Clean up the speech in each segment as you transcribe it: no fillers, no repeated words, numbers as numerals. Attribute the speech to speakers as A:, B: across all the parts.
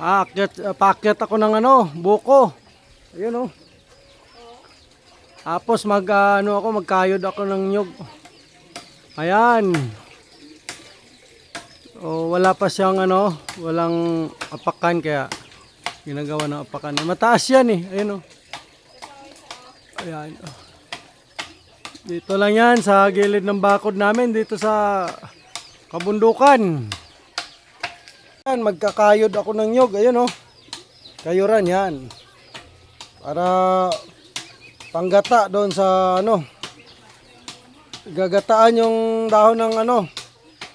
A: Paakyat ako ng ano, buko. Ayun oh. Tapos magkayod ako ng nyug. Ayan. O, wala pa siyang walang apakan kaya ginagawa ng apakan. Mataas yan eh. Ayun oh. Ayan. Dito lang yan sa gilid ng bakod namin dito sa kabundukan. Yan, magkakayod ako ng nyug. Ayun oh. Kayuran yan. Para panggata doon sa gagataan yung dahon ng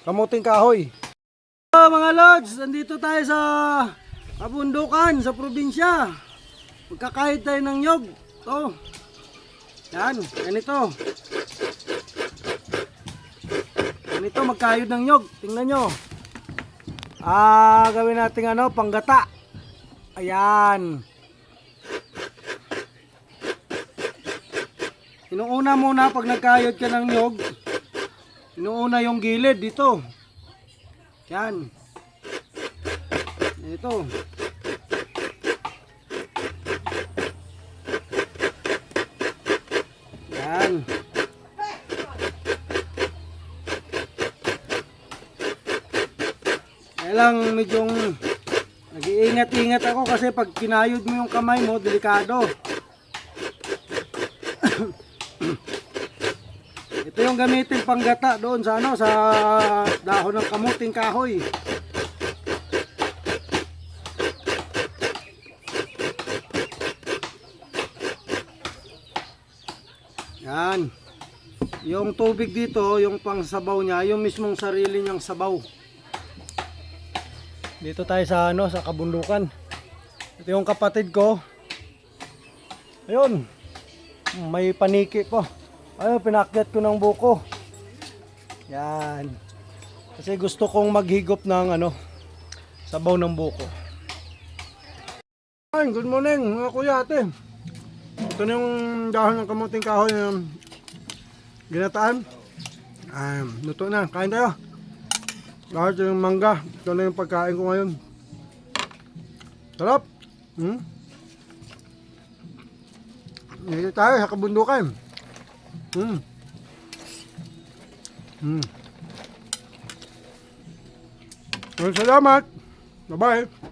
A: kamuting kahoy. Mga lods, nandito tayo sa kabundukan sa probinsya. Magkakayod tayo ng nyug. To. Yan, ganito. Ganito magkayod ng nyug. Tingnan nyo. Gawin natin panggata. Ayan. Inuuna muna pag nagkayod ka ng nyug. Inuuna yung gilid dito. Yan. Ito. Yan. Kaya lang medyong nag-iingat-ingat ako kasi pag kinayod mo yung kamay mo, delikado. Ito yung gamitin panggata doon sa sa dahon ng kamuting kahoy. Yan. Yung tubig dito, yung pangsabaw niya, yung mismong sarili niyang sabaw. Dito tayo sa sa kabundukan. Ito yung kapatid ko. Ayun. May paniki po. Ayun, pinakyat ko ng buko. Yan. Kasi gusto kong maghigop ng sabaw ng buko. Ay, good morning mga kuya ate. Ito na yung dahon ng kamuting kahoy na ginataan. Luto na. Kain tayo. Dahil yung mangga. Ito na yung pagkain ko ngayon. Sarap. Dito tayo sa kabundukan. Salamat. Bye-bye.